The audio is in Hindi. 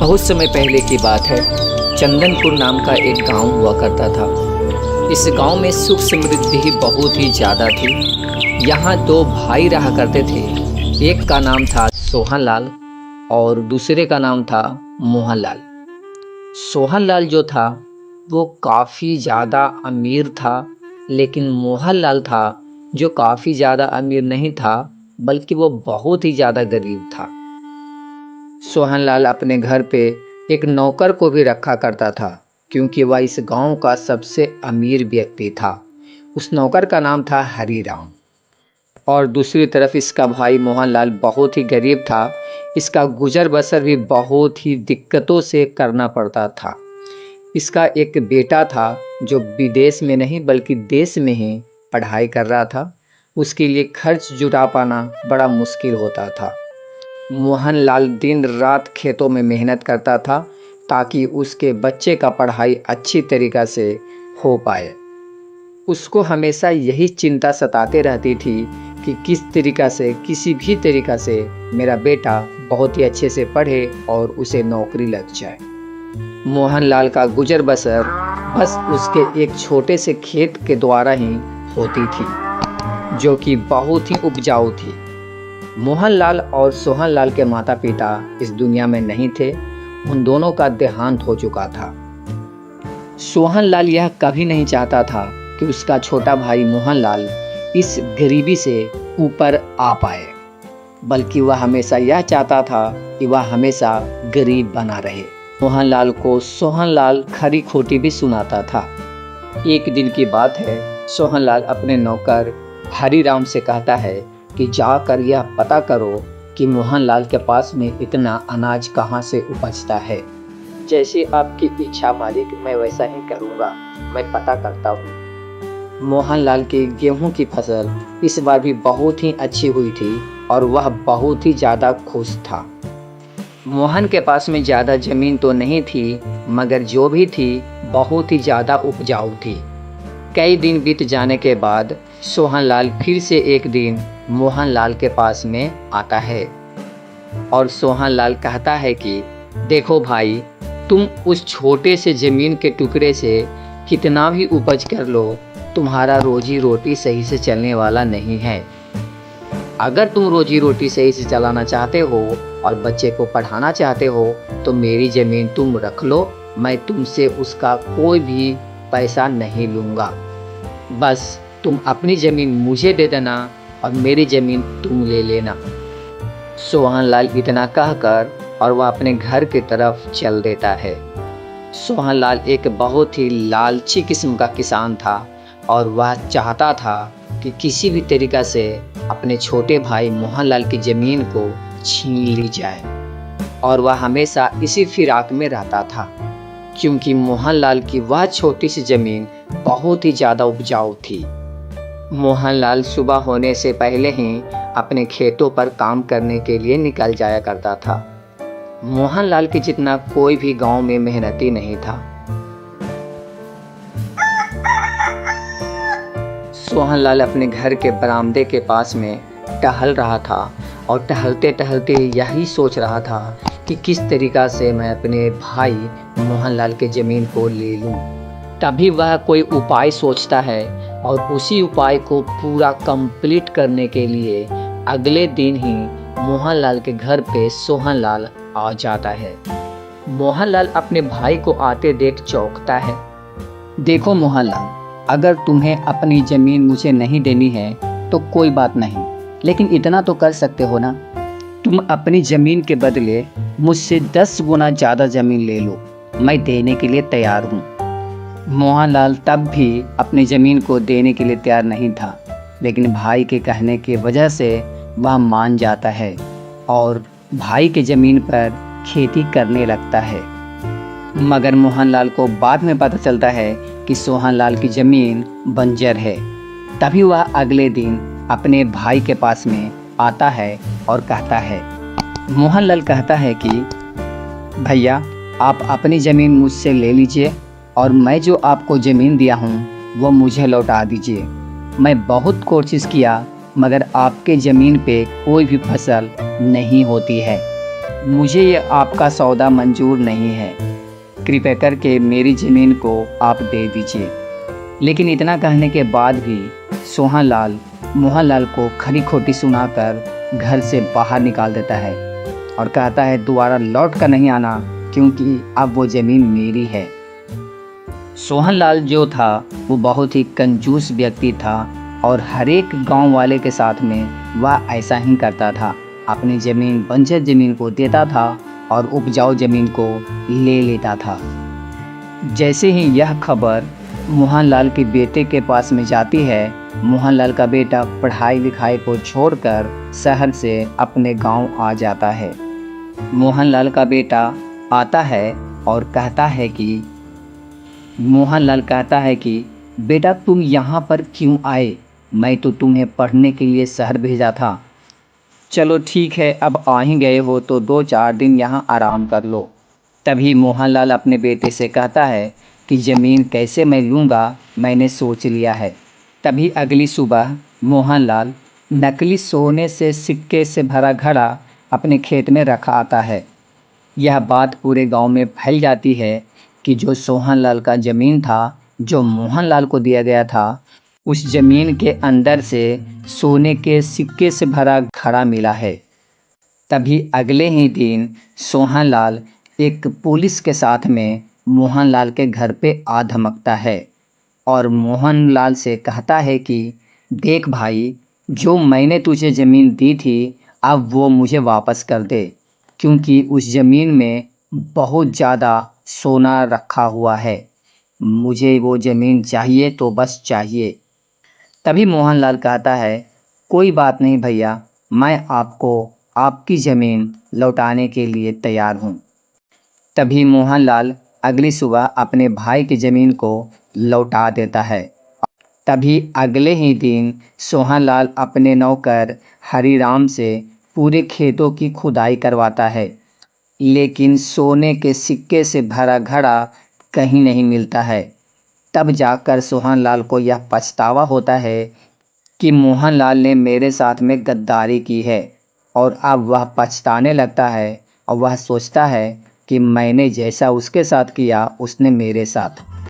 बहुत समय पहले की बात है। चंदनपुर नाम का एक गांव हुआ करता था। इस गांव में सुख समृद्धि बहुत ही ज़्यादा थी। यहाँ दो भाई रहा करते थे। एक का नाम था सोहनलाल और दूसरे का नाम था मोहनलाल। सोहनलाल जो था वो काफ़ी ज़्यादा अमीर था, लेकिन मोहनलाल था जो काफ़ी ज़्यादा अमीर नहीं था, बल्कि वो बहुत ही ज़्यादा गरीब था। सोहनलाल अपने घर पे एक नौकर को भी रखा करता था, क्योंकि वह इस गांव का सबसे अमीर व्यक्ति था। उस नौकर का नाम था हरीराम। और दूसरी तरफ इसका भाई मोहनलाल बहुत ही गरीब था। इसका गुजर बसर भी बहुत ही दिक्कतों से करना पड़ता था। इसका एक बेटा था जो विदेश में नहीं बल्कि देश में ही पढ़ाई कर रहा था। उसके लिए खर्च जुटा पाना बड़ा मुश्किल होता था। मोहनलाल दिन रात खेतों में मेहनत करता था ताकि उसके बच्चे का पढ़ाई अच्छी तरीक़ा से हो पाए। उसको हमेशा यही चिंता सताते रहती थी कि किस तरीक़ा से किसी भी तरीक़ा से मेरा बेटा बहुत ही अच्छे से पढ़े और उसे नौकरी लग जाए। मोहनलाल का गुजर बसर बस उसके एक छोटे से खेत के द्वारा ही होती थी, जो कि बहुत ही उपजाऊ थी। मोहनलाल और सोहनलाल के माता पिता इस दुनिया में नहीं थे। उन दोनों का देहांत हो चुका था। सोहनलाल यह कभी नहीं चाहता था कि उसका छोटा भाई मोहनलाल इस गरीबी से ऊपर आ पाए, बल्कि वह हमेशा यह चाहता था कि वह हमेशा गरीब बना रहे। मोहनलाल को सोहनलाल खरी खोटी भी सुनाता था। एक दिन की बात है, सोहनलाल अपने नौकर हरीराम से कहता है कि जाकर यह पता करो कि मोहनलाल के पास में इतना अनाज कहाँ से उपजता है। जैसी आपकी इच्छा मालिक, मैं वैसा ही करूँगा, मैं पता करता हूँ। मोहनलाल की गेहूं की फसल इस बार भी बहुत ही अच्छी हुई थी और वह बहुत ही ज़्यादा खुश था। मोहन के पास में ज़्यादा ज़मीन तो नहीं थी, मगर जो भी थी बहुत ही ज़्यादा उपजाऊ थी। कई दिन बीत जाने के बाद सोहनलाल फिर से एक दिन मोहनलाल के पास में आता है और सोहनलाल कहता है कि देखो भाई, तुम उस छोटे से ज़मीन के टुकड़े से कितना भी उपज कर लो, तुम्हारा रोजी रोटी सही से चलने वाला नहीं है। अगर तुम रोजी रोटी सही से चलाना चाहते हो और बच्चे को पढ़ाना चाहते हो तो मेरी ज़मीन तुम रख लो, मैं तुमसे उसका कोई भी पैसा नहीं लूँगा। बस तुम अपनी ज़मीन मुझे दे देना और मेरी ज़मीन तुम ले लेना। सोहनलाल इतना कहकर और वह अपने घर की तरफ चल देता है। सोहनलाल एक बहुत ही लालची किस्म का किसान था और वह चाहता था कि किसी भी तरीक़ा से अपने छोटे भाई मोहनलाल की ज़मीन को छीन ली जाए, और वह हमेशा इसी फिराक में रहता था, क्योंकि मोहनलाल की वह छोटी सी ज़मीन बहुत ही ज़्यादा उपजाऊ थी। मोहनलाल सुबह होने से पहले ही अपने खेतों पर काम करने के लिए निकल जाया करता था। मोहनलाल के जितना कोई भी गांव में मेहनती नहीं था। सोहनलाल अपने घर के बरामदे के पास में टहल रहा था और टहलते टहलते यही सोच रहा था कि किस तरीक़ा से मैं अपने भाई मोहनलाल के ज़मीन को ले लूं। तभी वह कोई उपाय सोचता है और उसी उपाय को पूरा कंप्लीट करने के लिए अगले दिन ही मोहनलाल के घर पे सोहनलाल आ जाता है। मोहनलाल अपने भाई को आते देख चौंकता है। देखो मोहनलाल, अगर तुम्हें अपनी ज़मीन मुझे नहीं देनी है तो कोई बात नहीं, लेकिन इतना तो कर सकते हो ना, तुम अपनी ज़मीन के बदले मुझसे 10 गुना ज़्यादा ज़मीन ले लो, मैं देने के लिए तैयार हूँ। मोहनलाल तब भी अपनी ज़मीन को देने के लिए तैयार नहीं था, लेकिन भाई के कहने की वजह से वह मान जाता है और भाई के ज़मीन पर खेती करने लगता है। मगर मोहनलाल को बाद में पता चलता है कि सोहनलाल की ज़मीन बंजर है। तभी वह अगले दिन अपने भाई के पास में आता है और कहता है, मोहनलाल कहता है कि भैया, आप अपनी ज़मीन मुझसे ले लीजिए और मैं जो आपको ज़मीन दिया हूँ वो मुझे लौटा दीजिए। मैं बहुत कोशिश किया मगर आपके ज़मीन पे कोई भी फसल नहीं होती है। मुझे ये आपका सौदा मंजूर नहीं है, कृपया करके मेरी ज़मीन को आप दे दीजिए। लेकिन इतना कहने के बाद भी सोहनलाल मोहनलाल को खरी खोटी सुनाकर घर से बाहर निकाल देता है और कहता है दोबारा लौट कर नहीं आना, क्योंकि अब वो ज़मीन मेरी है। सोहनलाल जो था वो बहुत ही कंजूस व्यक्ति था और हर एक गाँव वाले के साथ में वह ऐसा ही करता था। अपनी ज़मीन बंजर ज़मीन को देता था और उपजाऊ ज़मीन को ले लेता था। जैसे ही यह खबर मोहनलाल के बेटे के पास में जाती है, मोहनलाल का बेटा पढ़ाई लिखाई को छोड़कर शहर से अपने गांव आ जाता है। मोहनलाल का बेटा आता है और मोहनलाल कहता है कि बेटा तुम यहाँ पर क्यों आए? मैं तो तुम्हें पढ़ने के लिए शहर भेजा था। चलो ठीक है, अब आ ही गए हो तो 2-4 दिन यहाँ आराम कर लो। तभी मोहनलाल अपने बेटे से कहता है कि ज़मीन कैसे मैं लूँगा, मैंने सोच लिया है। तभी अगली सुबह मोहनलाल नकली सोने से सिक्के से भरा घड़ा अपने खेत में रखा आता है। यह बात पूरे गांव में फैल जाती है कि जो सोहनलाल का ज़मीन था, जो मोहनलाल को दिया गया था, उस ज़मीन के अंदर से सोने के सिक्के से भरा घड़ा मिला है। तभी अगले ही दिन सोहनलाल एक पुलिस के साथ में मोहनलाल के घर पे आ धमकता है और मोहनलाल से कहता है कि देख भाई, जो मैंने तुझे ज़मीन दी थी अब वो मुझे वापस कर दे, क्योंकि उस ज़मीन में बहुत ज़्यादा सोना रखा हुआ है। मुझे वो ज़मीन चाहिए तो बस चाहिए। तभी मोहनलाल कहता है कोई बात नहीं भैया, मैं आपको आपकी ज़मीन लौटाने के लिए तैयार हूँ। तभी मोहनलाल अगली सुबह अपने भाई की ज़मीन को लौटा देता है। तभी अगले ही दिन सोहनलाल अपने नौकर हरिराम से पूरे खेतों की खुदाई करवाता है, लेकिन सोने के सिक्के से भरा घड़ा कहीं नहीं मिलता है। तब जाकर सोहनलाल को यह पछतावा होता है कि मोहनलाल ने मेरे साथ में गद्दारी की है, और अब वह पछताने लगता है और वह सोचता है कि मैंने जैसा उसके साथ किया उसने मेरे साथ